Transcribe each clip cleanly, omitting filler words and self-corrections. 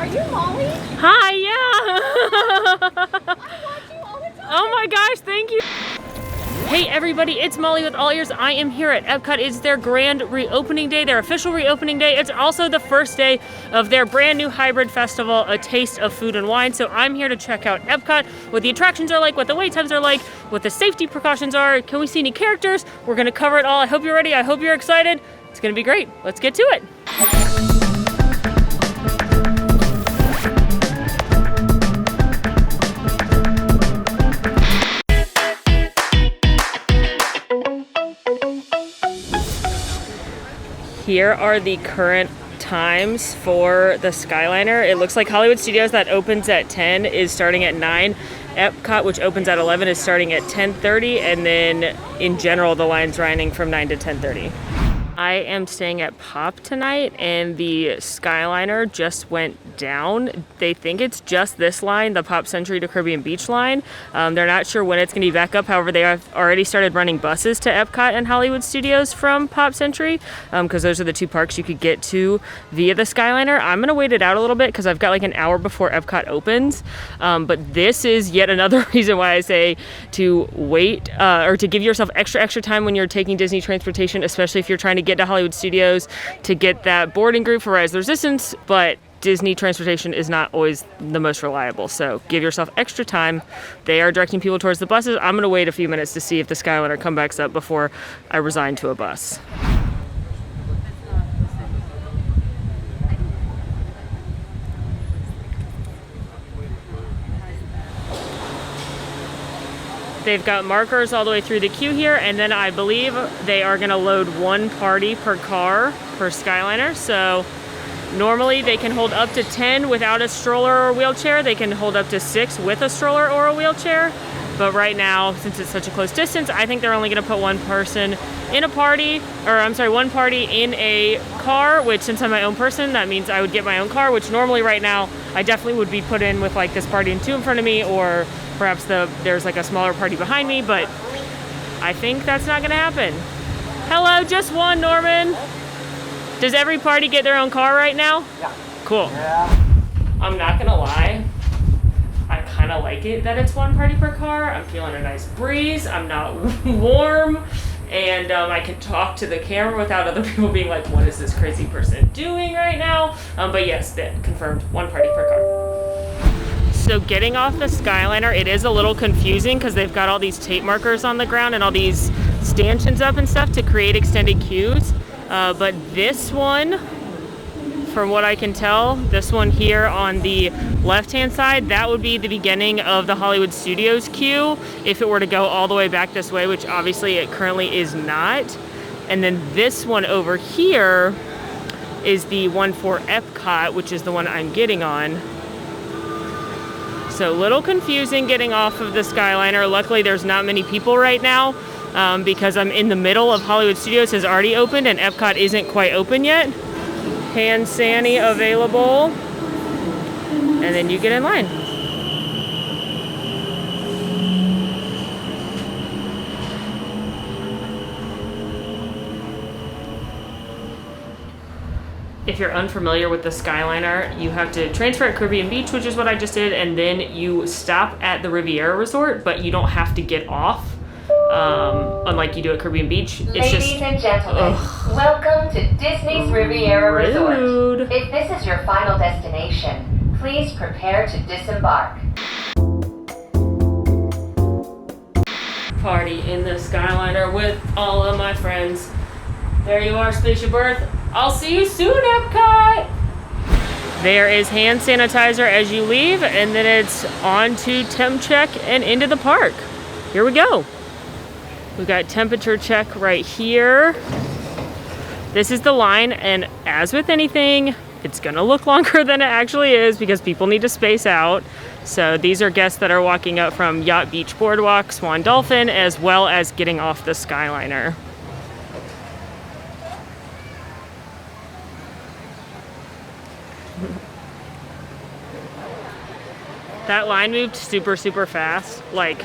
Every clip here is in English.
Are you Molly? Hi, yeah. I watch you all the time. Oh my gosh, thank you. Hey everybody, it's Molly with AllEars. I am here at Epcot. It's their grand reopening day, their official reopening day. It's also the first day of their brand new hybrid festival, A Taste of Food and Wine. So I'm here to check out Epcot, what the attractions are like, what the wait times are like, what the safety precautions are. Can we see any characters? We're gonna cover it all. I hope you're ready. I hope you're excited. It's gonna be great. Let's get to it. Here are the current times for the Skyliner. It looks like Hollywood Studios, that opens at 10, is starting at 9. Epcot, which opens at 11, is starting at 10:30, and then in general the line's running from 9 to 10:30. I am staying at Pop tonight, and the Skyliner just went down. They think it's just this line, the Pop Century to Caribbean Beach line. They're not sure when it's going to be back up. However, they have already started running buses to Epcot and Hollywood Studios from Pop Century, because those are the two parks you could get to via the Skyliner. I'm going to wait it out a little bit because I've got like an hour before Epcot opens. But this is yet another reason why I say to wait or to give yourself extra time when you're taking Disney transportation, especially if you're trying to get to Hollywood Studios to get that boarding group for Rise of the Resistance. But Disney transportation is not always the most reliable, so give yourself extra time. They are directing people towards the buses. I'm going to wait a few minutes to see if the Skyliner comes back up before I resign to a bus. They've got markers all the way through the queue here, and then I believe they are going to load one party per car for Skyliner. So normally they can hold up to 10 without a stroller or wheelchair. They can hold up to 6 with a stroller or a wheelchair. But right now, since it's such a close distance, I think they're only going to put one person in a party, or I'm sorry, one party in a car, which since I'm my own person, that means I would get my own car, which normally right now I definitely would be put in with like this party and 2 in front of me, or perhaps there's like a smaller party behind me, but I think that's not gonna happen. Hello, just one, Norman. Does every party get their own car right now? Yeah. Cool. Yeah. I'm not gonna lie, I kinda like it that it's one party per car. I'm feeling a nice breeze, I'm not warm, and I can talk to the camera without other people being like, what is this crazy person doing right now? But yes, that confirmed, one party per car. So getting off the Skyliner, it is a little confusing because they've got all these tape markers on the ground and all these stanchions up and stuff to create extended queues. But this one, from what I can tell, this one here on the left-hand side, that would be the beginning of the Hollywood Studios queue if it were to go all the way back this way, which obviously it currently is not. And then this one over here is the one for Epcot, which is the one I'm getting on. So a little confusing getting off of the Skyliner. Luckily, there's not many people right now because I'm in the middle of Hollywood Studios has already opened and Epcot isn't quite open yet. Hand sani available, and then you get in line. If you're unfamiliar with the Skyliner, you have to transfer at Caribbean Beach, which is what I just did, and then you stop at the Riviera Resort, but you don't have to get off, unlike you do at Caribbean Beach. Ladies and gentlemen, welcome to Disney's Riviera Resort. If this is your final destination, please prepare to disembark. Party in the Skyliner with all of my friends. There you are, Spaceship Earth. I'll see you soon, Epcot! There is hand sanitizer as you leave, and then it's on to temp check and into the park. Here we go. We've got temperature check right here. This is the line, and as with anything, it's gonna look longer than it actually is because people need to space out. So these are guests that are walking up from Yacht Beach Boardwalk, Swan Dolphin, as well as getting off the Skyliner. That line moved super fast. Like,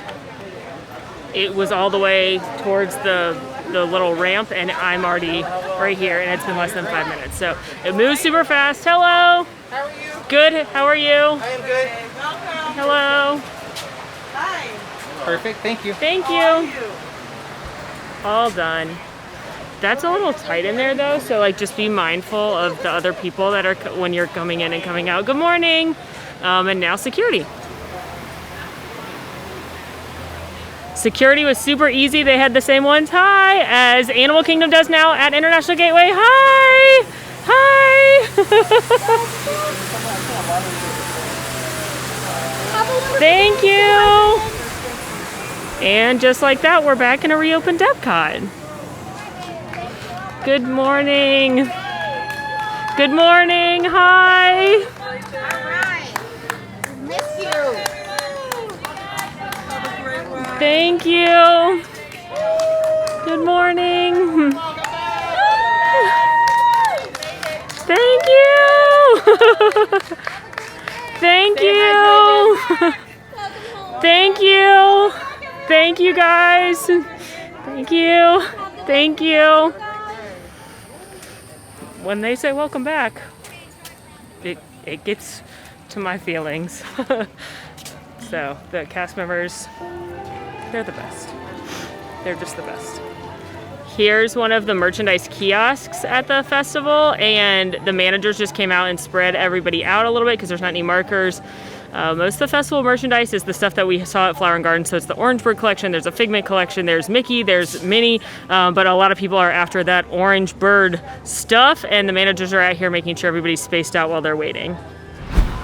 it was all the way towards the little ramp, and I'm already right here, and it's been less than 5 minutes. So it moves super fast. Hello. How are you? Good. How are you? I am good. Hello. Hi. Perfect. Thank you. Thank How are you. you? All done. That's a little tight in there though, so like just be mindful of the other people that are when you're coming in and coming out. Good morning. And now security. Security was super easy. They had the same ones, hi, as Animal Kingdom does now at International Gateway. Hi! Hi! Thank you! And just like that, we're back in a reopened Epcot. Good morning. Good morning, hi! Miss you. Thank you. Good morning. Thank you. Thank you. Thank you. Thank you guys. Thank you. Thank you. When they say welcome back, it gets to my feelings. So the cast members, they're the best. They're just the best. Here's one of the merchandise kiosks at the festival, and the managers just came out and spread everybody out a little bit because there's not any markers. Most of the festival merchandise is the stuff that we saw at Flower and Garden, so it's the Orange Bird collection, there's a Figment collection, there's Mickey, there's Minnie, but a lot of people are after that Orange Bird stuff, and the managers are out here making sure everybody's spaced out while they're waiting.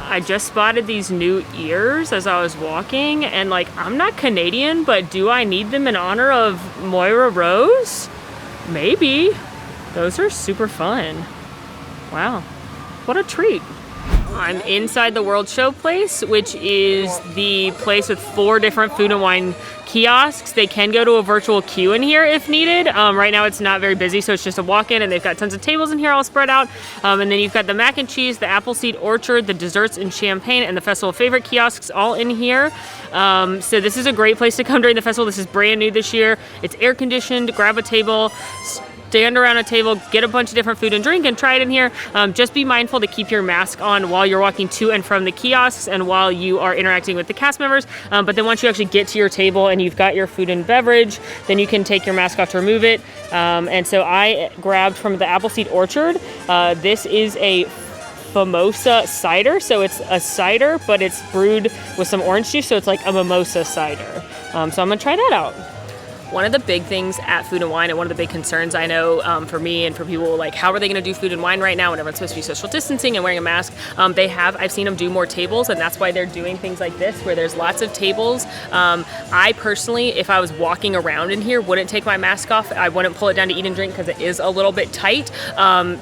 I just spotted these new ears as I was walking, and like, I'm not Canadian, but do I need them in honor of Moira Rose? Maybe. Those are super fun. Wow, what a treat. I'm inside the World ShowPlace, which is the place with 4 different food and wine kiosks. They can go to a virtual queue in here if needed. Right now it's not very busy, so it's just a walk-in, and they've got tons of tables in here all spread out. And then you've got the mac and cheese, the Appleseed Orchard, the desserts and champagne, and the festival favorite kiosks all in here. So this is a great place to come during the festival. This is brand new this year. It's air conditioned. Grab a table, stand around a table, get a bunch of different food and drink, and try it in here. Just be mindful to keep your mask on while you're walking to and from the kiosks and while you are interacting with the cast members. But then once you actually get to your table and you've got your food and beverage, then you can take your mask off to remove it. And so I grabbed from the Appleseed Orchard. This is a Mimosa cider. So it's a cider, but it's brewed with some orange juice. So it's like a mimosa cider. So I'm gonna try that out. One of the big things at Food and Wine, and one of the big concerns I know for me and for people, like how are they gonna do food and wine right now when everyone's supposed to be social distancing and wearing a mask? I've seen them do more tables, and that's why they're doing things like this, where there's lots of tables. I personally, if I was walking around in here, wouldn't take my mask off. I wouldn't pull it down to eat and drink because it is a little bit tight.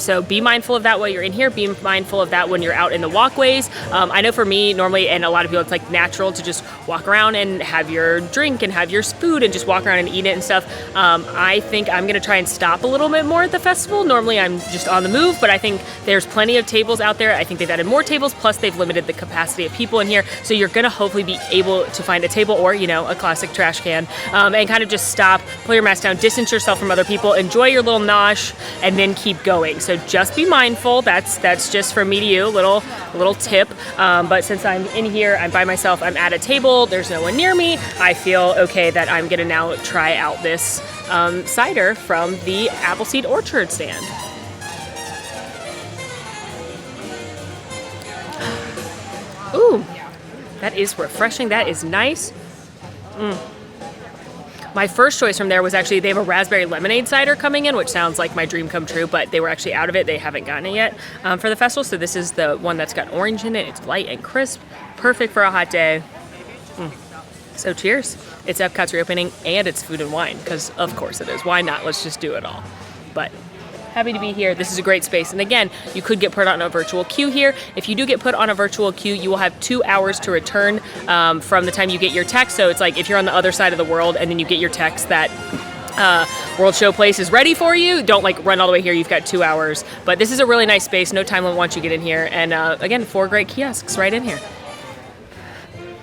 So be mindful of that while you're in here. Be mindful of that when you're out in the walkways. I know for me, normally, and a lot of people, it's like natural to just walk around and have your drink and have your food and just walk around and eat it and stuff. I think I'm gonna try and stop a little bit more at the festival. Normally I'm just on the move, but I think there's plenty of tables out there. I think they've added more tables, plus they've limited the capacity of people in here. So you're gonna hopefully be able to find a table or, you know, a classic trash can, and kind of just stop, pull your mask down, distance yourself from other people, enjoy your little nosh, and then keep going. So just be mindful. That's just from me to you, little tip. But since I'm in here, I'm by myself, I'm at a table, there's no one near me, I feel okay that I'm gonna now try out this cider from the Appleseed Orchard stand. Ooh, that is refreshing. That is nice. My first choice from there was actually, they have a raspberry lemonade cider coming in, which sounds like my dream come true, but they were actually out of it. They haven't gotten it yet for the festival. So this is the one that's got orange in it. It's light and crisp, perfect for a hot day. So cheers. It's Epcot's reopening, and it's Food and Wine, because of course it is. Why not? Let's just do it all. But happy to be here. This is a great space. And again, you could get put on a virtual queue here. If you do get put on a virtual queue, you will have 2 hours to return from the time you get your text. So it's like if you're on the other side of the world and then you get your text that World ShowPlace is ready for you, don't like run all the way here. You've got 2 hours. But this is a really nice space. No time limit once you get in here. And again, 4 great kiosks right in here.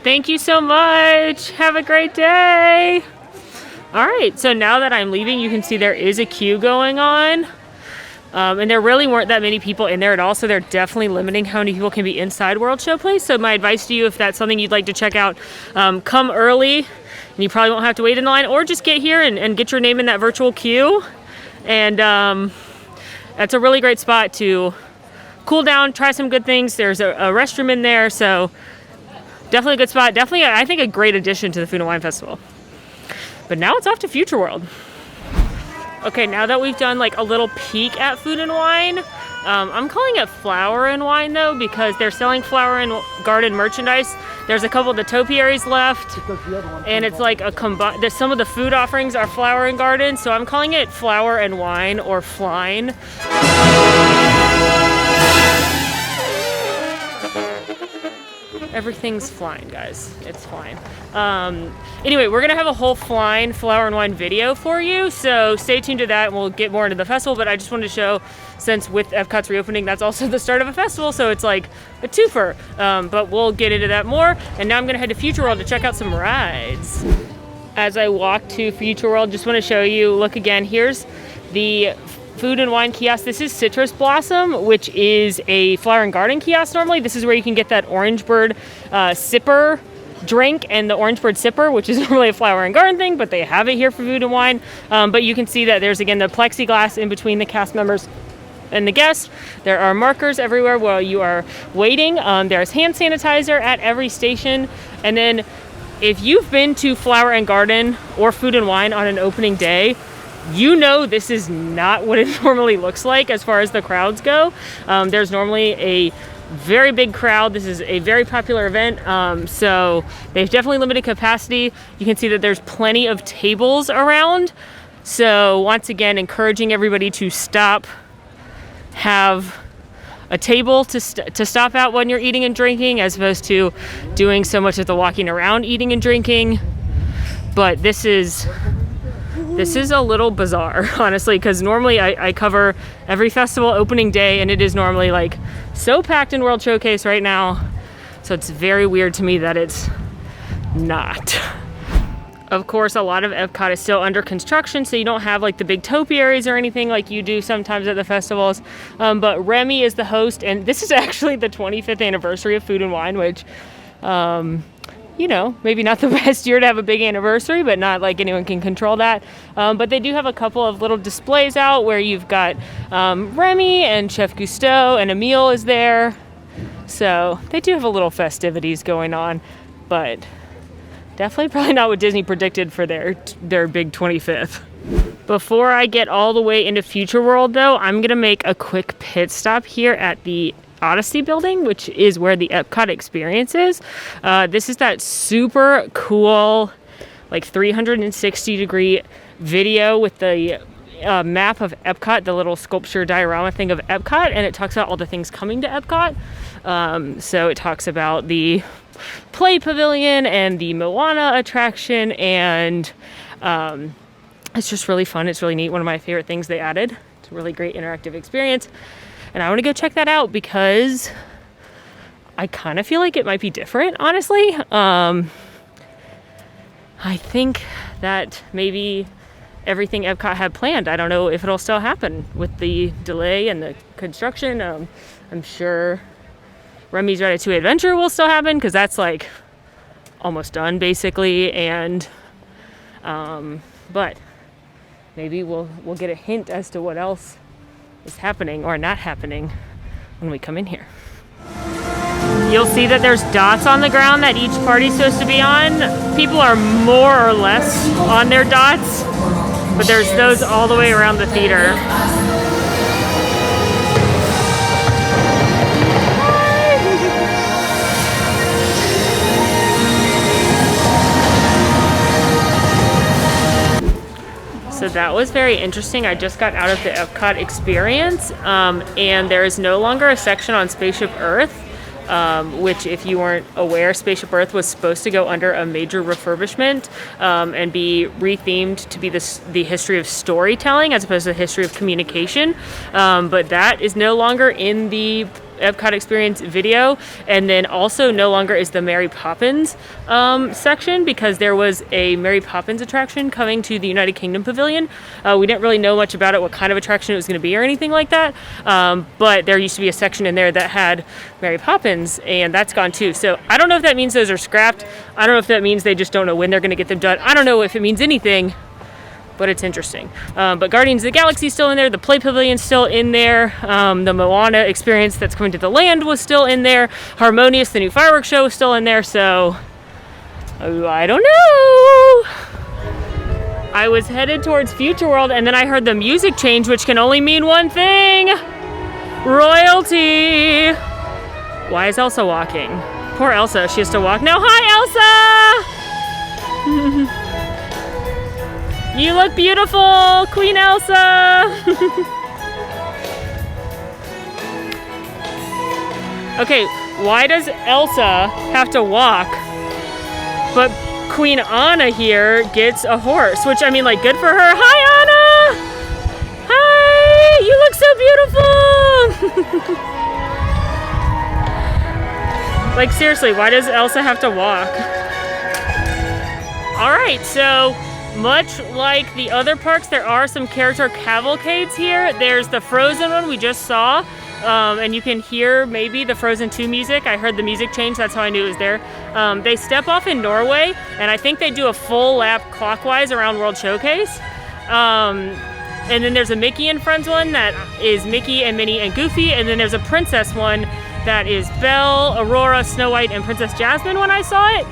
Thank you so much. Have a great day. All right, so now that I'm leaving, you can see there is a queue going on. And there really weren't that many people in there at all, so they're definitely limiting how many people can be inside World ShowPlace. So my advice to you, if that's something you'd like to check out, come early, and you probably won't have to wait in line, or just get here and get your name in that virtual queue. And that's a really great spot to cool down, try some good things. There's a restroom in there, so definitely a good spot. Definitely, I think, a great addition to the Food and Wine Festival. But now it's off to Future World. Okay, now that we've done like a little peek at Food and Wine, I'm calling it Flower and Wine though, because they're selling flower and garden merchandise. There's a couple of the topiaries left, and it's like a some of the food offerings are flower and garden, so I'm calling it Flower and Wine, or Fline. Everything's flying, guys. It's fine. Anyway, we're gonna have a whole Fline Flower and Wine video for you, so stay tuned to that and we'll get more into the festival. But I just wanted to show, since with Epcot's reopening, that's also the start of a festival, so it's like a twofer. But we'll get into that more. And now I'm gonna head to Future World to check out some rides. As I walk to Future World, just wanna show you, look again, here's the Food and Wine kiosk. This is Citrus Blossom, which is a flower and garden kiosk normally. This is where you can get that Orange Bird sipper drink and the Orange Bird sipper, which is normally a flower and garden thing, but they have it here for Food and Wine. But you can see that there's, again, the plexiglass in between the cast members and the guests. There are markers everywhere while you are waiting. There's hand sanitizer at every station. And then if you've been to Flower and Garden or Food and Wine on an opening day, you know this is not what it normally looks like as far as the crowds go. There's normally a very big crowd. This is a very popular event, so they've definitely limited capacity. You can see that there's plenty of tables around. So once again, encouraging everybody to have a table to stop at when you're eating and drinking, as opposed to doing so much of the walking around eating and drinking. But this is a little bizarre, honestly, because normally I cover every festival opening day, and it is normally like so packed in World Showcase right now. So it's very weird to me that it's not. Of course, a lot of Epcot is still under construction, so you don't have like the big topiaries or anything like you do sometimes at the festivals. But Remy is the host, and this is actually the 25th anniversary of Food and Wine, which, you know, maybe not the best year to have a big anniversary, but not like anyone can control that. But they do have a couple of little displays out where you've got Remy and Chef Cousteau, and Emile is there. So they do have a little festivities going on, but definitely probably not what Disney predicted for their big 25th. Before I get all the way into Future World though, I'm gonna make a quick pit stop here at the Odyssey building, which is where the Epcot experience is. This is that super cool, like 360-degree video with the map of Epcot, the little sculpture diorama thing of Epcot, and it talks about all the things coming to Epcot. So it talks about the Play Pavilion and the Moana attraction, and it's just really fun. It's really neat. One of my favorite things they added. It's a really great interactive experience. And I want to go check that out because I kind of feel like it might be different, honestly. I think that maybe everything Epcot had planned, I don't know if it'll still happen with the delay and the construction. I'm sure Remy's Ratatouille Adventure will still happen because that's like almost done basically. And but maybe we'll get a hint as to what else is happening or not happening when we come in here. You'll see that there's dots on the ground that each party's supposed to be on. People are more or less on their dots, but there's those all the way around the theater. So that was very interesting. I just got out of the Epcot experience, and there is no longer a section on Spaceship Earth, which, if you weren't aware, Spaceship Earth was supposed to go under a major refurbishment and be rethemed to be the history of storytelling as opposed to the history of communication. But that is no longer in the Epcot Experience video, and then also no longer is the Mary Poppins section, because there was a Mary Poppins attraction coming to the United Kingdom Pavilion. We didn't really know much about it, what kind of attraction it was going to be or anything like that, but there used to be a section in there that had Mary Poppins, and that's gone too. So I don't know if that means those are scrapped. I don't know if that means they just don't know when they're going to get them done. I don't know if it means anything, but it's interesting. But Guardians of the Galaxy is still in there. The Play Pavilion's still in there. The Moana experience that's coming to the land was still in there. Harmonious, the new fireworks show, was still in there. So, I don't know. I was headed towards Future World, and then I heard the music change, which can only mean one thing. Royalty. Why is Elsa walking? Poor Elsa, she has to walk now. Hi, Elsa! You look beautiful, Queen Elsa! Okay, why does Elsa have to walk, but Queen Anna here gets a horse? Which, I mean, like, good for her. Hi, Anna! Hi! You look so beautiful! Like, seriously, why does Elsa have to walk? All right, so much like the other parks, there are some character cavalcades here. There's the Frozen one we just saw, and you can hear maybe the Frozen 2 music. I heard the music change, that's how I knew it was there. They step off in Norway, and I think they do a full lap clockwise around World Showcase. And then there's a Mickey and Friends one that is Mickey and Minnie and Goofy, and then there's a princess one that is Belle, Aurora, Snow White, and Princess Jasmine when I saw it.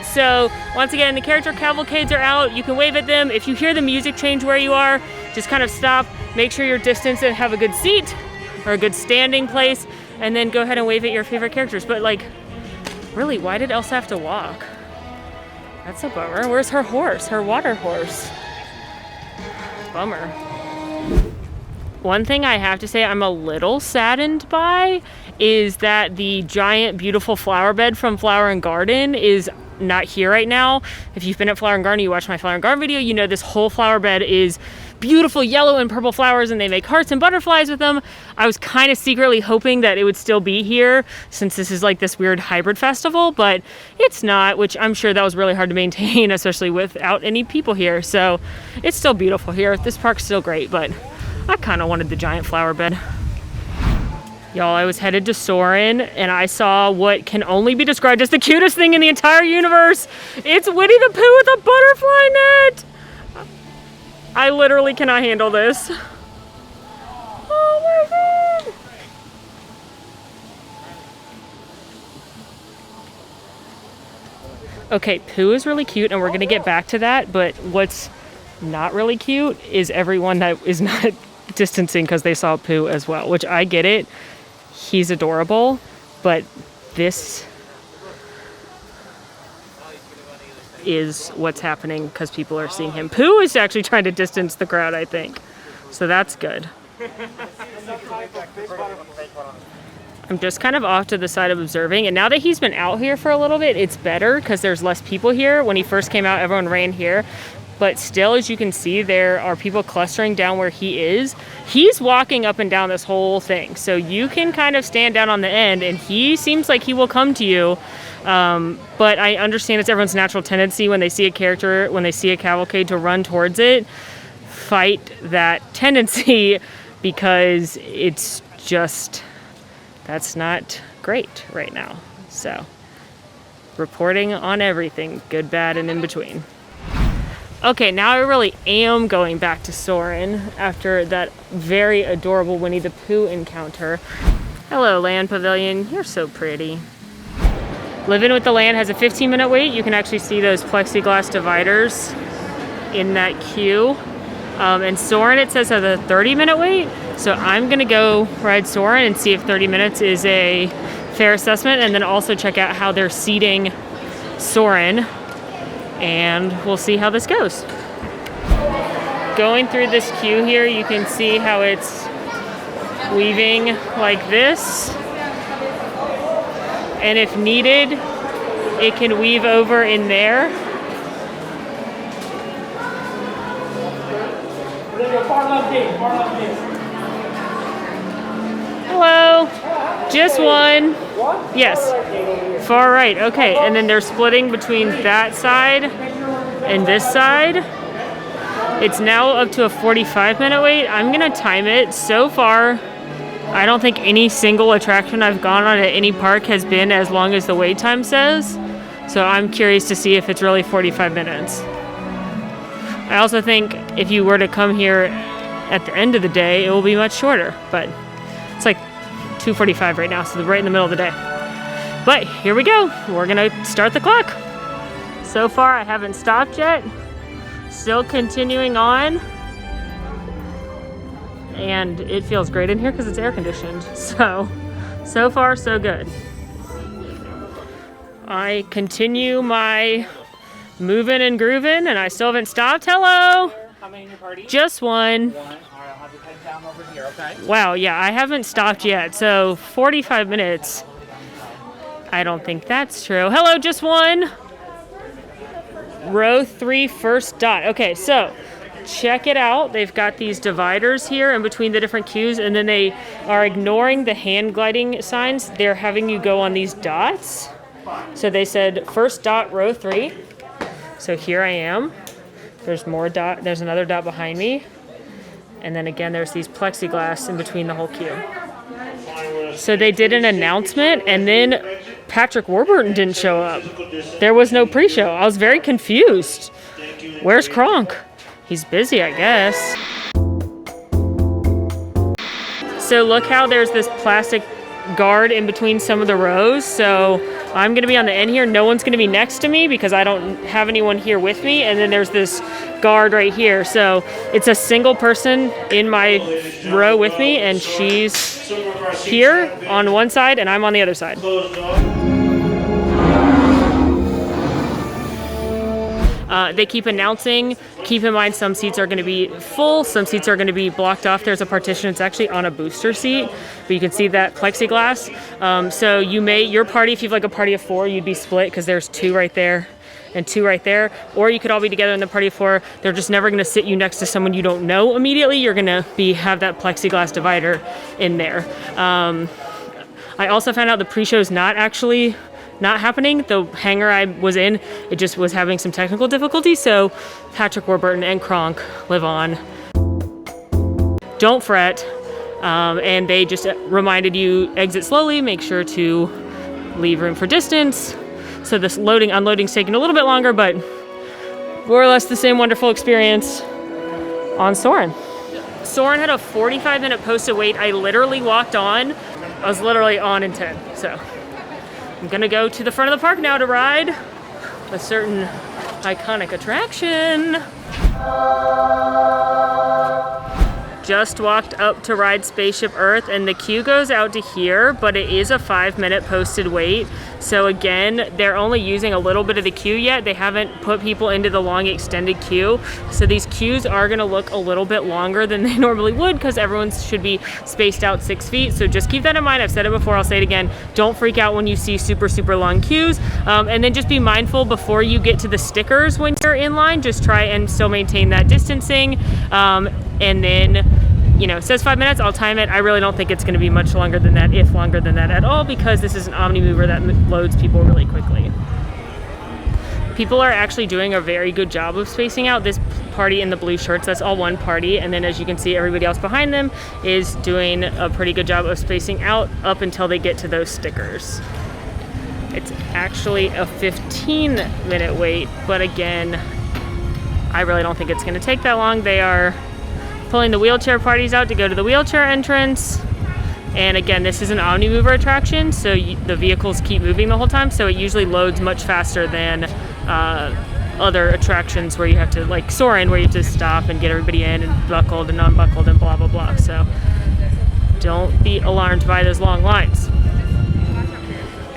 So once again, the character cavalcades are out. You can wave at them. If you hear the music change where you are, just kind of stop, make sure you're distanced and have a good seat or a good standing place, and then go ahead and wave at your favorite characters. But like, really, why did Elsa have to walk? That's a bummer. Where's her horse, her water horse? Bummer. One thing I have to say I'm a little saddened by is that the giant beautiful flower bed from Flower and Garden is not here right now. If you've been at Flower and Garden, you watch my Flower and Garden video, you know this whole flower bed is beautiful yellow and purple flowers, and they make hearts and butterflies with them. I was kind of secretly hoping that it would still be here since this is like this weird hybrid festival, but it's not, which I'm sure that was really hard to maintain, especially without any people here. So it's still beautiful here. This park's still great, but I kind of wanted the giant flower bed. Y'all, I was headed to Soarin, and I saw what can only be described as the cutest thing in the entire universe. It's Winnie the Pooh with a butterfly net. I literally cannot handle this. Oh my God. Okay, Pooh is really cute, and we're gonna get back to that, but what's not really cute is everyone that is not distancing because they saw Pooh as well, which I get it. He's adorable, but this is what's happening because people are seeing him. Pooh is actually trying to distance the crowd, I think. So that's good. I'm just kind of off to the side of observing, and now that he's been out here for a little bit, it's better because there's less people here. When he first came out, everyone ran here. But still, as you can see, there are people clustering down where he is. He's walking up and down this whole thing. So you can kind of stand down on the end, and he seems like he will come to you. But I understand it's everyone's natural tendency when they see a character, when they see a cavalcade, to run towards it. Fight that tendency because it's just, that's not great right now. So, reporting on everything, good, bad, and in between. Okay, now I really am going back to Soarin after that very adorable Winnie the Pooh encounter. Hello, Land Pavilion. You're so pretty. Living with the Land has a 15-minute wait. You can actually see those plexiglass dividers in that queue. And Soarin, it says, has a 30-minute wait. So I'm going to go ride Soarin and see if 30 minutes is a fair assessment, and then also check out how they're seating Soarin. And we'll see how this goes. Going through this queue here, you can see how it's weaving like this. And if needed, it can weave over in there. Hello. Just one. Yes. Far right. Okay. And then they're splitting between that side and this side. It's now up to a 45-minute wait. I'm going to time it. So far, I don't think any single attraction I've gone on at any park has been as long as the wait time says. So I'm curious to see if it's really 45 minutes. I also think if you were to come here at the end of the day, it will be much shorter. But it's like 2:45 right now, so right in the middle of the day. But here we go. We're going to start the clock. So far, I haven't stopped yet. Still continuing on. And it feels great in here because it's air conditioned. So far, so good. I continue my moving and grooving, and I still haven't stopped. Hello. How many in your party? Just one. One. All right, I'll have you head down over here, okay? Wow, yeah, I haven't stopped yet. So 45 minutes. I don't think that's true. Hello, just one. Row 3, first dot. Okay, so check it out. They've got these dividers here in between the different queues, and then they are ignoring the hand gliding signs. They're having you go on these dots. So they said first dot, row 3. So here I am. There's more dot. There's another dot behind me. And then again, there's these plexiglass in between the whole queue. So they did an announcement, and then Patrick Warburton didn't show up. There was no pre-show. I was very confused. Where's Kronk? He's busy, I guess. So look how there's this plastic guard in between some of the rows. So I'm going to be on the end here. No one's going to be next to me because I don't have anyone here with me. And then there's this guard right here. So it's a single person in my row with me, and she's here on one side and I'm on the other side. They keep announcing, keep in mind some seats are going to be full, some seats are going to be blocked off. There's a partition, it's actually on a booster seat, but you can see that plexiglass. So your party, if you have like a party of 4, you'd be split because there's 2 right there and 2 right there. Or you could all be together in the party of 4. They're just never going to sit you next to someone you don't know immediately. You're going to have that plexiglass divider in there. I also found out the pre-show is not happening. The hangar I was in, it just was having some technical difficulties, so Patrick Warburton and Kronk live on. Don't fret. And they just reminded you, exit slowly, make sure to leave room for distance. So this loading, unloading's taking a little bit longer, but more or less the same wonderful experience on Soarin. Soarin had a 45-minute posted wait. I literally walked on. I was literally on in 10, so. I'm gonna go to the front of the park now to ride a certain iconic attraction. Just walked up to ride Spaceship Earth, and the queue goes out to here, but it is a 5-minute posted wait. So again, they're only using a little bit of the queue yet. They haven't put people into the long extended queue. So these queues are gonna look a little bit longer than they normally would because everyone should be spaced out 6 feet. So just keep that in mind. I've said it before, I'll say it again. Don't freak out when you see super, super long queues. And then just be mindful before you get to the stickers when you're in line. Just try and still maintain that distancing. And then, it says 5 minutes, I'll time it. I really don't think it's going to be much longer than that, if longer than that at all, because this is an Omni Mover that loads people really quickly. People are actually doing a very good job of spacing out. This party in the blue shirts, that's all one party, and then as you can see, everybody else behind them is doing a pretty good job of spacing out up until they get to those stickers. It's actually a 15-minute wait, but again, I really don't think it's going to take that long. They are pulling the wheelchair parties out to go to the wheelchair entrance. And again, this is an Omni Mover attraction, so the vehicles keep moving the whole time, so it usually loads much faster than other attractions where you have to, like Soarin, where you have to stop and get everybody in and buckled and unbuckled and blah, blah, blah. So don't be alarmed by those long lines.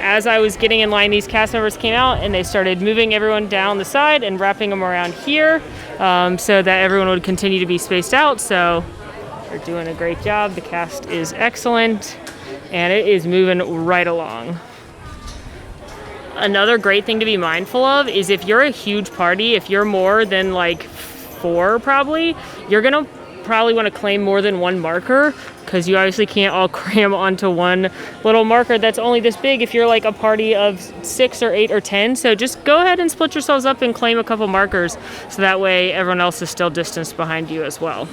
As I was getting in line, these cast members came out and they started moving everyone down the side and wrapping them around here so that everyone would continue to be spaced out. So they're doing a great job. The cast is excellent and it is moving right along. Another great thing to be mindful of is if you're a huge party, if you're more than like 4 probably, you're gonna probably want to claim more than one marker. because you obviously can't all cram onto one little marker that's only this big if you're like a party of 6 or 8 or 10. So just go ahead and split yourselves up and claim a couple markers, so that way everyone else is still distanced behind you as well.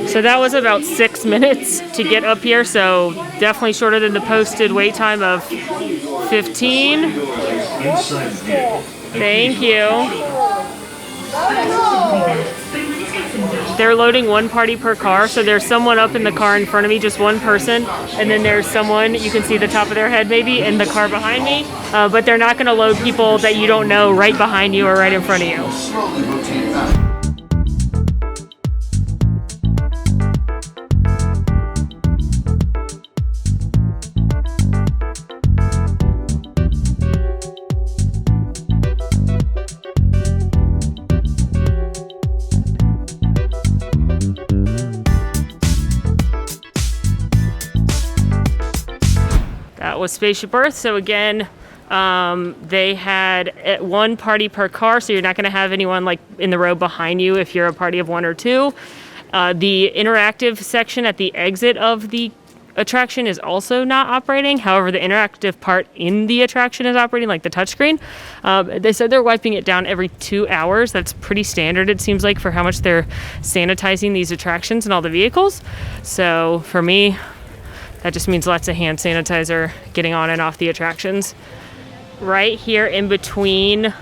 So that was about 6 minutes to get up here, so definitely shorter than the posted wait time of 15. Thank you. They're loading one party per car, so there's someone up in the car in front of me, just one person, and then there's someone, you can see the top of their head maybe, in the car behind me, but they're not going to load people that you don't know right behind you or right in front of you. Was Spaceship Earth. So again, they had one party per car, so you're not going to have anyone like in the row behind you if you're a party of 1 or 2. The interactive section at the exit of the attraction is also not operating. However, the interactive part in the attraction is operating, like the touchscreen. They said they're wiping it down every 2 hours. That's pretty standard, it seems like, for how much they're sanitizing these attractions and all the vehicles. So for me, that just means lots of hand sanitizer getting on and off the attractions. Right here in between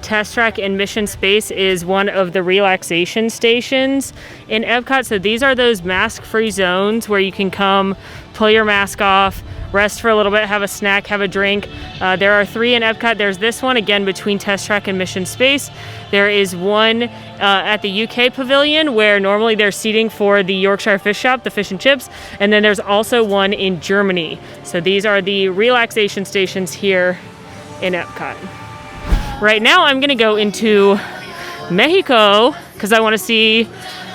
Test Track and Mission Space is one of the relaxation stations in Epcot. So these are those mask-free zones where you can come, pull your mask off, rest for a little bit, have a snack, have a drink. There are 3 in Epcot. There's this one, again, between Test Track and Mission Space. There is one at the UK Pavilion where normally there's seating for the Yorkshire Fish Shop, the fish and chips. And then there's also one in Germany. So these are the relaxation stations here in Epcot. Right now I'm going to go into Mexico because I want to see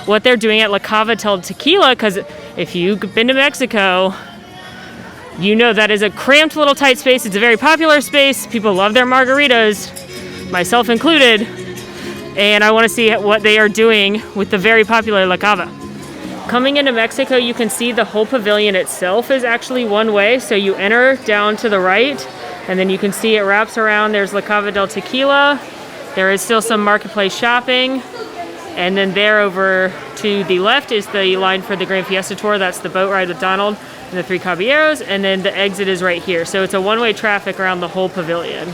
what they're doing at La Cava del Tequila, because if you've been to Mexico, you know that is a cramped little tight space. It's a very popular space. People love their margaritas, myself included. And I want to see what they are doing with the very popular La Cava. Coming into Mexico, you can see the whole pavilion itself is actually one way. So you enter down to the right, and then you can see it wraps around. There's La Cava del Tequila. There is still some marketplace shopping. And then there over to the left is the line for the Grand Fiesta Tour. That's the boat ride with Donald and the 3 Caballeros. And then the exit is right here. So it's a one-way traffic around the whole pavilion.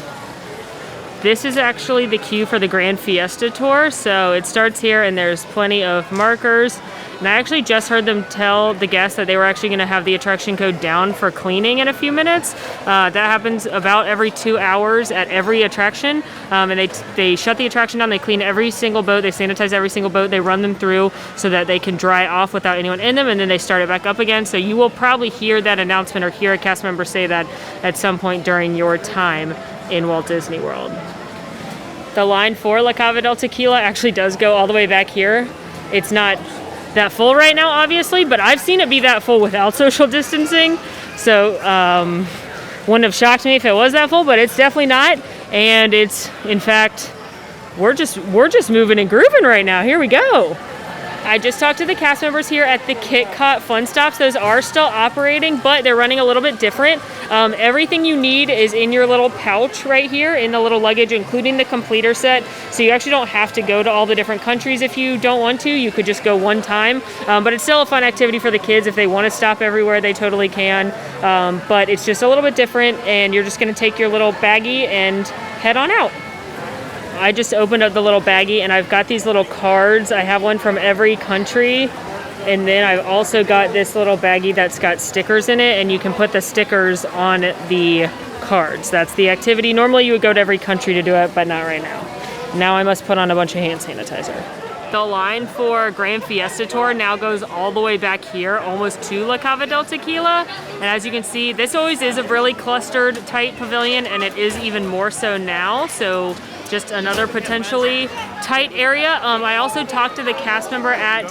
This is actually the queue for the Grand Fiesta Tour. So it starts here and there's plenty of markers. And I actually just heard them tell the guests that they were actually going to have the attraction code down for cleaning in a few minutes. That happens about every 2 hours at every attraction. And they shut the attraction down. They clean every single boat. They sanitize every single boat. They run them through so that they can dry off without anyone in them. And then they start it back up again. So you will probably hear that announcement or hear a cast member say that at some point during your time in Walt Disney World. The line for La Cava del Tequila actually does go all the way back here. It's not that full right now, obviously, but I've seen it be that full without social distancing. So wouldn't have shocked me if it was that full, but it's definitely not. And it's, in fact, we're just moving and grooving right now. Here we go. I just talked to the cast members here at the KitKat Fun Stops. Those are still operating, but they're running a little bit different. Everything you need is in your little pouch right here in the little luggage, including the completer set. So you actually don't have to go to all the different countries if you don't want to. You could just go one time. But it's still a fun activity for the kids. If they want to stop everywhere, they totally can. But it's just a little bit different, and you're just going to take your little baggie and head on out. I just opened up the little baggie and I've got these little cards. I have one from every country. And then I've also got this little baggie that's got stickers in it, and you can put the stickers on the cards. That's the activity. Normally you would go to every country to do it, but not right now. Now I must put on a bunch of hand sanitizer. The line for Grand Fiesta Tour now goes all the way back here, almost to La Cava del Tequila. And as you can see, this always is a really clustered, tight pavilion, and it is even more so now. So just another potentially tight area. I also talked to the cast member at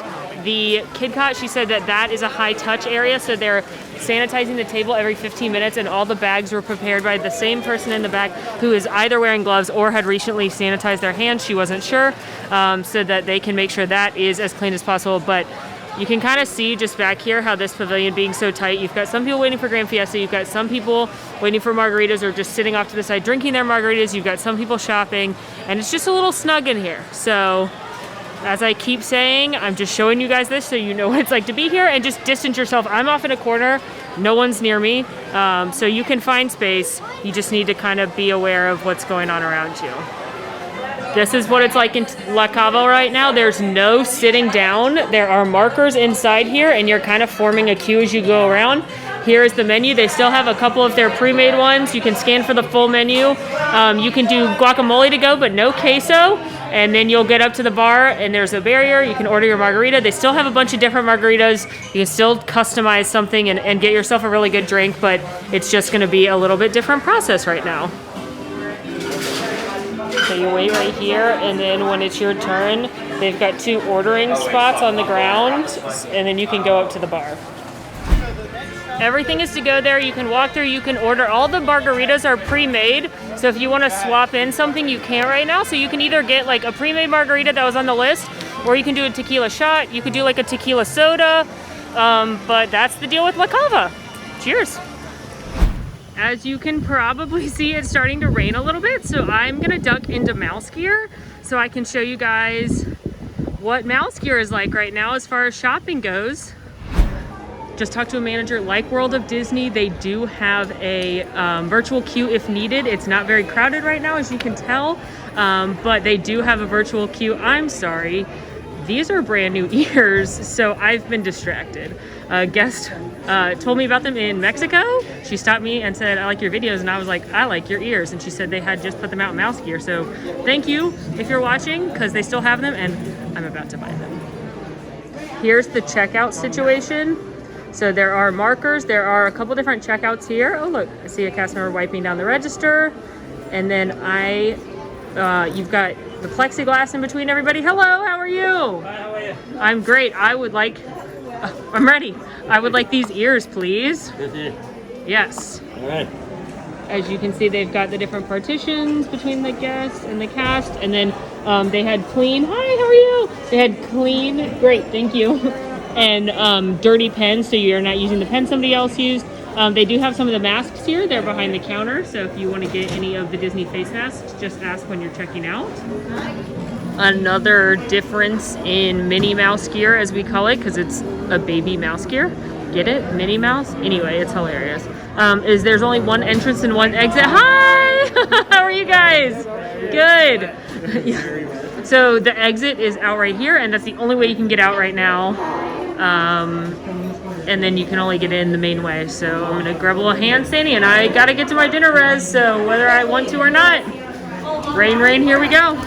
the KitKat. She said that that is a high touch area, so they're sanitizing the table every 15 minutes, and all the bags were prepared by the same person in the back who is either wearing gloves or had recently sanitized their hands. She wasn't sure, so that they can make sure that is as clean as possible. But You can kind of see just back here how this pavilion being so tight, you've got some people waiting for Grand Fiesta, you've got some people waiting for margaritas or just sitting off to the side drinking their margaritas, you've got some people shopping, and it's just a little snug in here. So as I keep saying, I'm just showing you guys this so you know what it's like to be here, and just distance yourself. I'm off in a corner, no one's near me, so you can find space. You just need to kind of be aware of what's going on around you. This is what it's like in La Cava right now. There's no sitting down. There are markers inside here, and you're kind of forming a queue as you go around. Here is the menu. They still have a couple of their pre-made ones. You can scan for the full menu. You can do guacamole to go, but no queso. And then you'll get up to the bar, and there's a barrier. You can order your margarita. They still have a bunch of different margaritas. You can still customize something and get yourself a really good drink, but it's just going to be a little bit different process right now. So you wait right here, and then when it's your turn, they've got 2 ordering spots on the ground, and then you can go up to the bar. Everything is to go there. You can walk through, you can order. All the margaritas are pre-made, so if you want to swap in something, you can right now. So you can either get like a pre-made margarita that was on the list, or you can do a tequila shot. You could do like a tequila soda, but that's the deal with La Cava. Cheers. As you can probably see, it's starting to rain a little bit, so I'm gonna duck into mouse gear so I can show you guys what mouse gear is like right now as far as shopping goes. Just talked to a manager. Like World of Disney, they do have a virtual queue if needed. It's not very crowded right now, as you can tell, but they do have a virtual queue. I'm sorry, these are brand new ears, so I've been distracted. A guest told me about them in Mexico. She stopped me and said, I like your videos, and I was like, I like your ears. And she said they had just put them out in mouse gear. So thank you if you're watching, because they still have them, and I'm about to buy them. Here's the checkout situation. So there are markers. There are a couple different checkouts here. Oh, look, I see a cast member wiping down the register. And then you've got the plexiglass in between everybody. Hello, how are you? Hi, how are you? I'm great. I'm ready. I would like these ears, please. Yes. All right. As you can see, they've got the different partitions between the guests and the cast. And then they had clean, hi, how are you? They had clean, great, thank you. And dirty pens, so you're not using the pen somebody else used. They do have some of the masks here. They're behind the counter. So if you want to get any of the Disney face masks, just ask when you're checking out. Another difference in Minnie Mouse gear, as we call it, because it's a baby mouse gear. Get it? Minnie Mouse? Anyway, it's hilarious. Is there's only one entrance and one exit. Hi! How are you guys? Good. So the exit is out right here, and that's the only way you can get out right now. And then you can only get in the main way. So I'm gonna grab a little hand sandy, and I gotta get to my dinner res, so whether I want to or not, rain, here we go.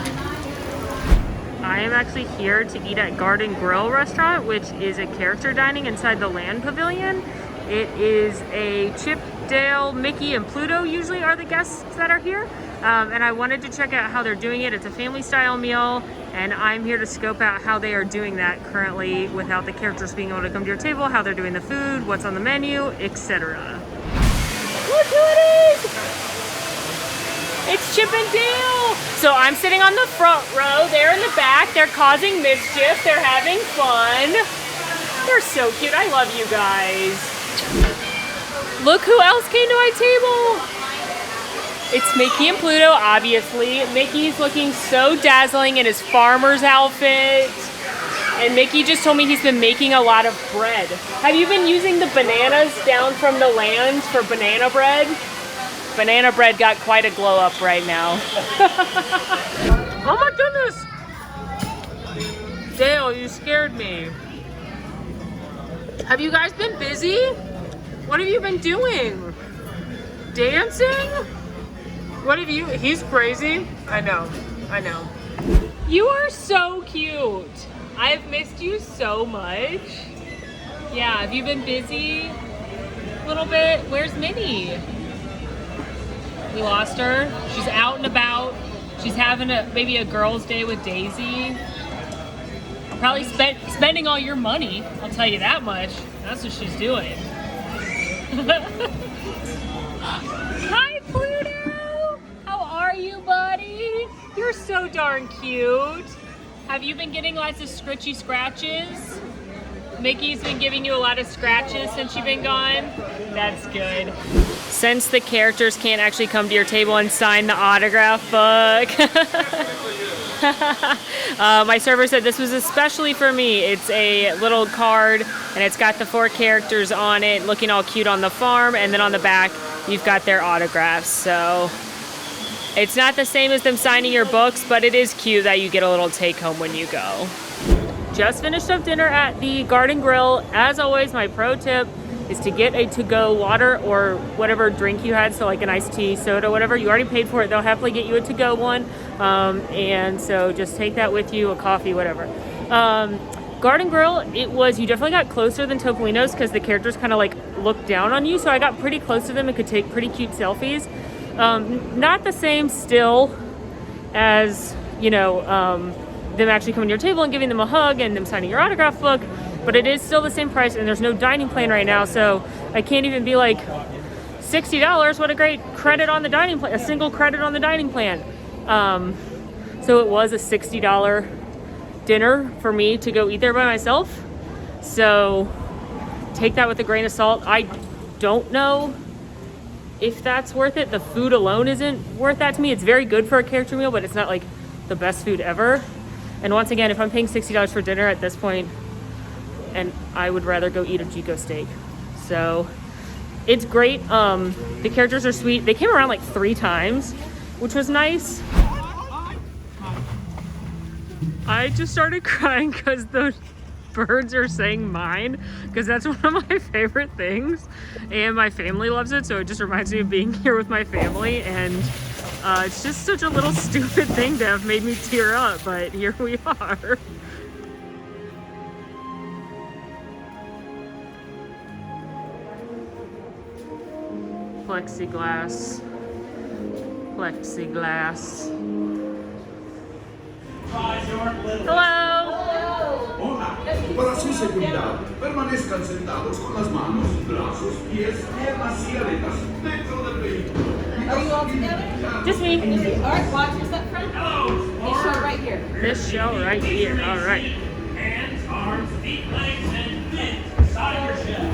I am actually here to eat at Garden Grill restaurant, which is a character dining inside the Land Pavilion. It is a Chip, Dale, Mickey, and Pluto usually are the guests that are here. And I wanted to check out how they're doing it. It's a family style meal, and I'm here to scope out how they are doing that currently without the characters being able to come to your table, how they're doing the food, what's on the menu, etc. Look who it is! It's Chip and Dale! So I'm sitting on the front row, they're in the back, they're causing mischief, they're having fun. They're so cute, I love you guys. Look who else came to my table! It's Mickey and Pluto, obviously. Mickey's looking so dazzling in his farmer's outfit. And Mickey just told me he's been making a lot of bread. Have you been using the bananas down from the land for banana bread? Banana bread got quite a glow up right now. Oh my goodness! Dale, you scared me. Have you guys been busy? What have you been doing? Dancing? What have you, he's crazy. I know. You are so cute. I've missed you so much. Yeah, have you been busy a little bit? Where's Minnie? We lost her. She's out and about. She's having maybe a girls' day with Daisy. Probably spending all your money, I'll tell you that much. That's what she's doing. Hi, Pluto! How are you, buddy? You're so darn cute. Have you been getting lots of scritchy scratches? Mickey's been giving you a lot of scratches since you've been gone? That's good. Since the characters can't actually come to your table and sign the autograph book, my server said this was especially for me. It's a little card and it's got the 4 characters on it looking all cute on the farm, and then on the back you've got their autographs. So it's not the same as them signing your books, but it is cute that you get a little take home when you go. Just finished up dinner at the Garden Grill. As always, my pro tip is to get a to-go water or whatever drink you had, so like an iced tea, soda, whatever. You already paid for it. They'll happily get you a to-go one. And so just take that with you, a coffee, whatever. Garden Grill, you definitely got closer than Topolino's because the characters kind of like looked down on you. So I got pretty close to them and could take pretty cute selfies. Not the same still as, you know, them actually coming to your table and giving them a hug and them signing your autograph book, but it is still the same price, and there's no dining plan right now, so I can't even be like $60. What a great credit on the dining plan, a single credit on the dining plan. So it was a $60 dinner for me to go eat there by myself, so take that with a grain of salt. I don't know if that's worth it. The food alone isn't worth that to me. It's very good for a character meal, but it's not like the best food ever. And once again, if I'm paying $60 for dinner at this point, and I would rather go eat a Chico steak. So it's great. The characters are sweet. They came around like 3 times, which was nice. I just started crying because the birds are saying mine, because that's one of my favorite things, and my family loves it, so it just reminds me of being here with my family, and it's just such a little stupid thing to have made me tear up, but here we are. Plexiglass. Hello! Hola, para su seguridad, permanezcan sentados con las manos, brazos, pies, piernas y aletas dentro del vehículo. Are you all together? Just me. All right, watch this up front. This show right here. This show right here. All right. Hands, arms, feet, legs, and feet inside your shell.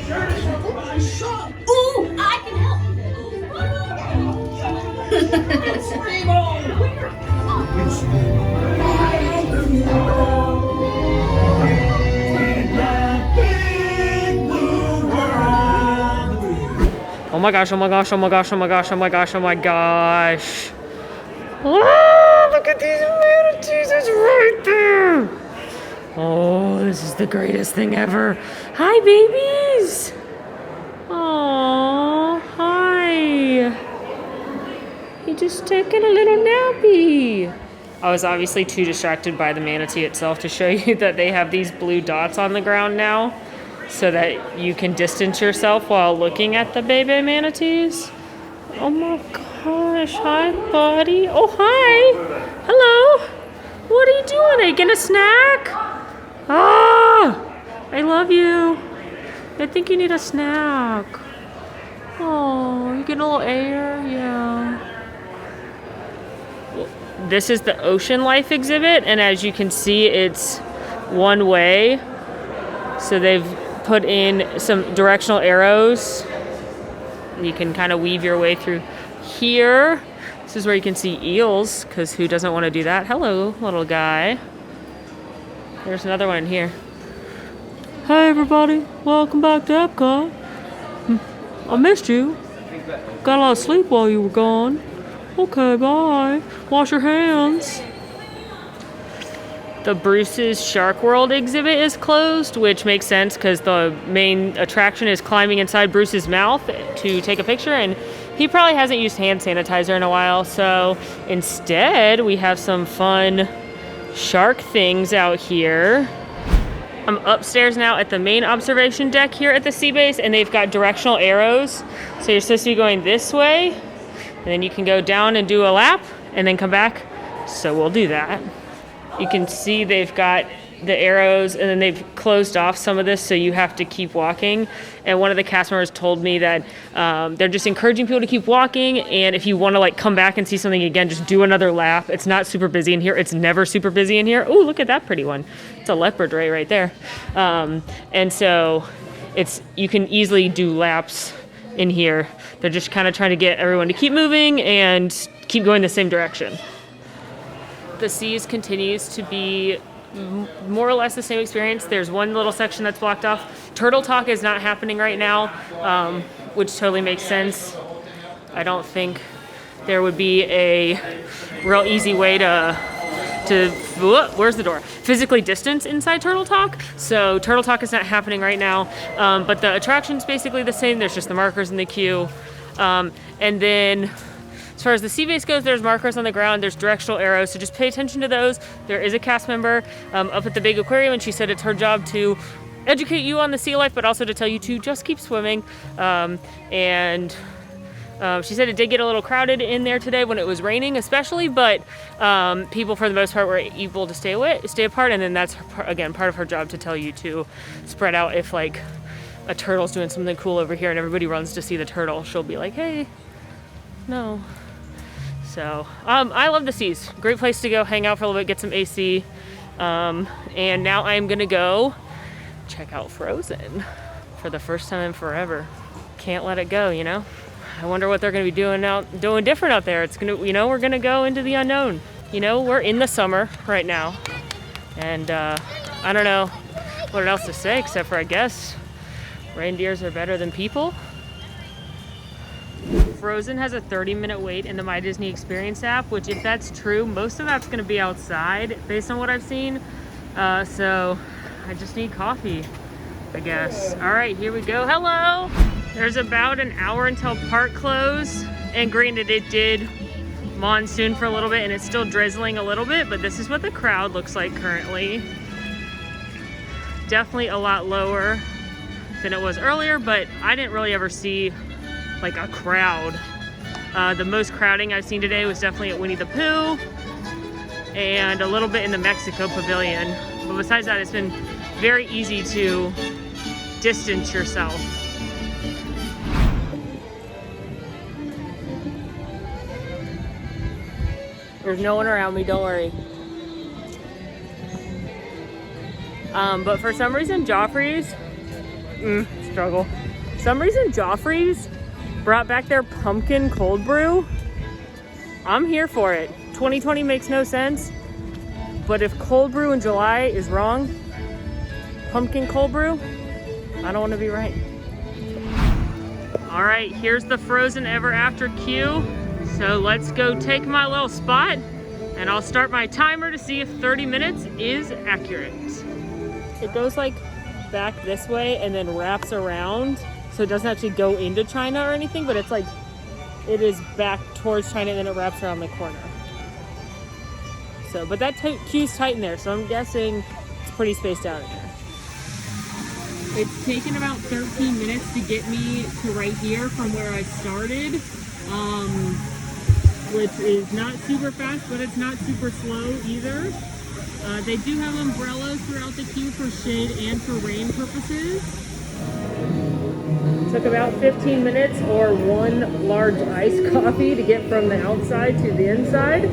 Sure to show. Ooh, I can help. Scream on! Oh my gosh, oh my gosh, oh my gosh, oh my gosh, oh my gosh, oh my gosh. Oh, look at these manatees, it's right there. Oh, this is the greatest thing ever. Hi, babies. Oh, hi. He just taking a little nappy. I was obviously too distracted by the manatee itself to show you that they have these blue dots on the ground now, so that you can distance yourself while looking at the baby manatees. Oh my gosh, hi buddy. Oh hi, hello. What are you doing? Are you getting a snack? Ah, I love you. I think you need a snack. Oh, you getting a little air? Yeah. This is the ocean life exhibit, and as you can see, it's one way. So they've put in some directional arrows. You can kind of weave your way through here. This is where you can see eels, because who doesn't want to do that? Hello, little guy. There's another one here. Hey everybody, welcome back to Epcot. I missed you. Got a lot of sleep while you were gone. Okay, bye. Wash your hands. The Bruce's Shark World exhibit is closed, which makes sense because the main attraction is climbing inside Bruce's mouth to take a picture, and he probably hasn't used hand sanitizer in a while, so instead we have some fun shark things out here. I'm upstairs now at the main observation deck here at the SeaBase, and they've got directional arrows, so you're supposed to be going this way, and then you can go down and do a lap and then come back, so we'll do that. You can see they've got the arrows, and then they've closed off some of this, so you have to keep walking. And one of the cast members told me that they're just encouraging people to keep walking, and if you want to like come back and see something again, just do another lap. It's not super busy in here. It's never super busy in here. Oh, look at that pretty one. It's a leopard ray right there. And so you can easily do laps in here. They're just kind of trying to get everyone to keep moving and keep going the same direction. The Seas continues to be more or less the same experience. There's one little section that's blocked off. Turtle Talk is not happening right now, which totally makes sense. I don't think there would be a real easy way to where's the door? Physically distance inside Turtle Talk. So Turtle Talk is not happening right now, but the attraction's basically the same. There's just the markers in the queue. And then as far as the SeaBase goes, there's markers on the ground, there's directional arrows, so just pay attention to those. There is a cast member up at the big aquarium, and she said it's her job to educate you on the sea life, but also to tell you to just keep swimming. She said it did get a little crowded in there today when it was raining especially, but people for the most part were able to stay apart, and then that's, again, part of her job to tell you to spread out. If like a turtle's doing something cool over here and everybody runs to see the turtle, she'll be like, hey, no. So I love the Seas. Great place to go hang out for a little bit, get some AC. And now I'm gonna go check out Frozen for the first time in forever. Can't let it go, you know? I wonder what they're gonna be doing different out there. It's gonna, we're gonna go into the unknown. We're in the summer right now. And I don't know what else to say except for, I guess, reindeers are better than people. Frozen has a 30-minute wait in the My Disney Experience app, which, if that's true, most of that's going to be outside based on what I've seen. So I just need coffee, I guess. All right, here we go. Hello! There's about an hour until park close, and granted, it did monsoon for a little bit, and it's still drizzling a little bit, but this is what the crowd looks like currently. Definitely a lot lower than it was earlier, but I didn't really ever see like a crowd. The most crowding I've seen today was definitely at Winnie the Pooh and a little bit in the Mexico Pavilion. But besides that, it's been very easy to distance yourself. There's no one around me, don't worry. But for some reason, Joffrey's, struggle. For some reason, Joffrey's brought back their pumpkin cold brew. I'm here for it. 2020 makes no sense, but if cold brew in July is wrong, pumpkin cold brew, I don't want to be right. All right, here's the Frozen Ever After queue. So let's go take my little spot, and I'll start my timer to see if 30 minutes is accurate. It goes like back this way and then wraps around. So it doesn't actually go into China or anything, but it's like, it is back towards China and then it wraps around the corner. So, but that queue's tight in there, so I'm guessing it's pretty spaced out in there. It's taken about 13 minutes to get me to right here from where I started, which is not super fast, but it's not super slow either. They do have umbrellas throughout the queue for shade and for rain purposes. Took about 15 minutes or one large iced coffee to get from the outside to the inside.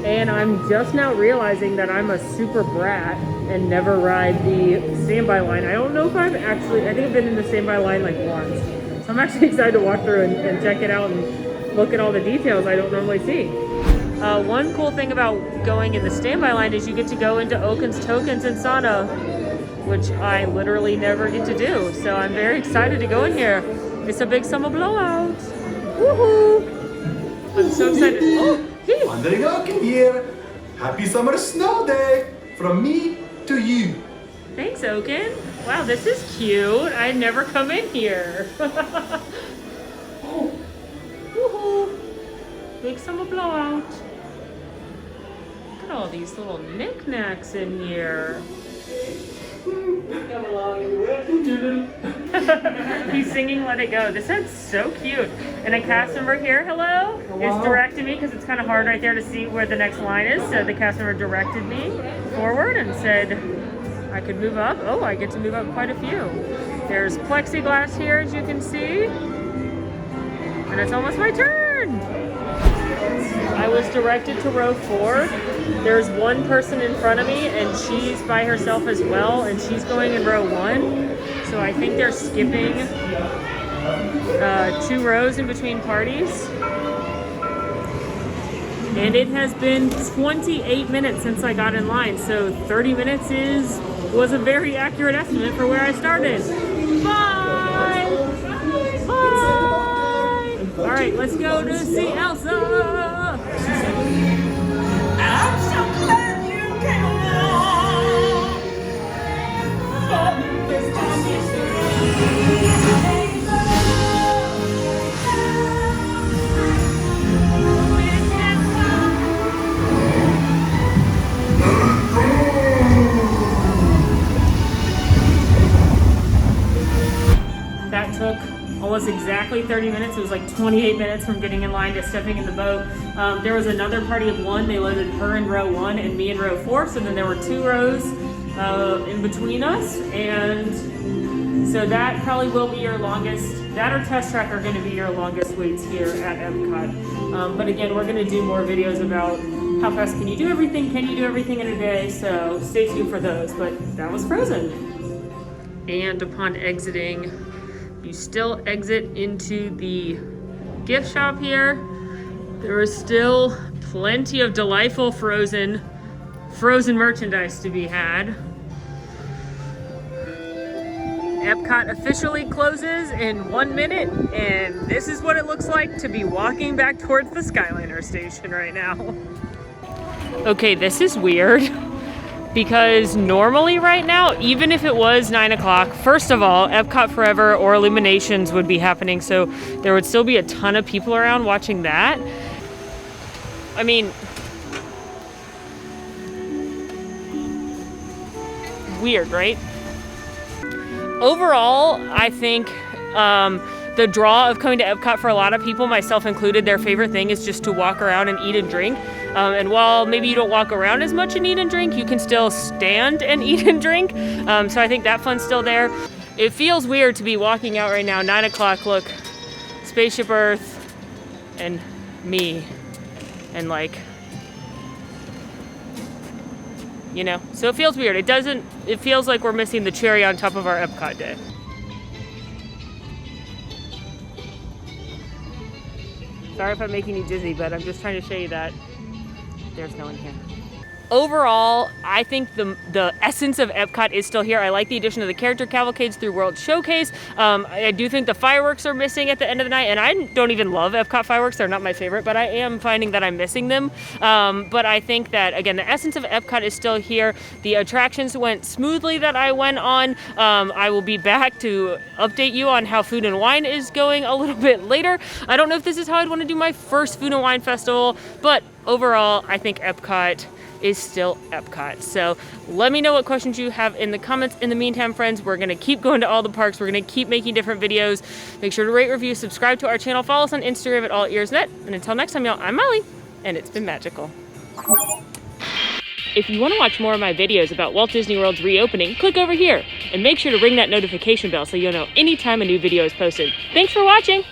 And I'm just now realizing that I'm a super brat and never ride the standby line. I don't know if I think I've been in the standby line like once. So I'm actually excited to walk through and check it out and look at all the details I don't normally see. One cool thing about going in the standby line is you get to go into Oaken's Tokens and Sauna, which I literally never get to do. So I'm very excited to go in here. It's a big summer blowout. Woohoo! I'm so excited. Oh, hey! Wandering Oaken here. Happy summer snow day from me to you. Thanks, Oaken. Wow, this is cute. I'd never come in here. Oh. Woohoo! Big summer blowout. Look at all these little knickknacks in here. Come along, if you will. He's singing Let It Go. This is so cute. And a cast member here, hello, is directing me because it's kind of hard right there to see where the next line is. So the cast member directed me forward and said, I could move up. Oh, I get to move up quite a few. There's plexiglass here, as you can see. And it's almost my turn. I was directed to row 4. There's one person in front of me, and she's by herself as well, and she's going in row 1. So I think they're skipping 2 rows in between parties. And it has been 28 minutes since I got in line, so 30 minutes was a very accurate estimate for where I started. Bye! Bye! All right, let's go to see Elsa! I'm so glad you came along. This time is That took almost exactly 30 minutes. It was like 28 minutes from getting in line to stepping in the boat. There was another party of 1. They loaded her in row 1 and me in row 4. So then there were 2 rows in between us. And so that probably will be your longest, that or Test Track are going to be your longest waits here at Epcot. But again, we're going to do more videos about how fast can you do everything in a day. So stay tuned for those. But that was Frozen. And upon exiting, you still exit into the gift shop here. There is still plenty of delightful frozen merchandise to be had. Epcot officially closes in 1 minute, and this is what it looks like to be walking back towards the Skyliner station right now. Okay, this is weird. Because normally right now, even if it was 9 o'clock, first of all, Epcot Forever or Illuminations would be happening, so there would still be a ton of people around watching that. I mean, weird, right? Overall, I think the draw of coming to Epcot for a lot of people, myself included, their favorite thing is just to walk around and eat and drink. And while maybe you don't walk around as much and eat and drink, you can still stand and eat and drink. So I think that fun's still there. It feels weird to be walking out right now, 9 o'clock, look, Spaceship Earth and me, and like, you know, so it feels weird. It feels like we're missing the cherry on top of our Epcot day. Sorry if I'm making you dizzy, but I'm just trying to show you that there's no one here. Overall, I think the essence of Epcot is still here. I like the addition of the character cavalcades through World Showcase. I do think the fireworks are missing at the end of the night, and I don't even love Epcot fireworks. They're not my favorite, but I am finding that I'm missing them. But I think that, again, the essence of Epcot is still here. The attractions went smoothly that I went on. I will be back to update you on how Food and Wine is going a little bit later. I don't know if this is how I'd want to do my first Food and Wine Festival, but overall, I think Epcot is still Epcot. So let me know what questions you have in the comments. In the meantime, friends, we're gonna keep going to all the parks. We're gonna keep making different videos. Make sure to rate, review, subscribe to our channel. Follow us on Instagram at AllEars.net. And until next time, y'all, I'm Molly, and it's been magical. If you want to watch more of my videos about Walt Disney World's reopening, click over here and make sure to ring that notification bell so you'll know anytime a new video is posted. Thanks for watching.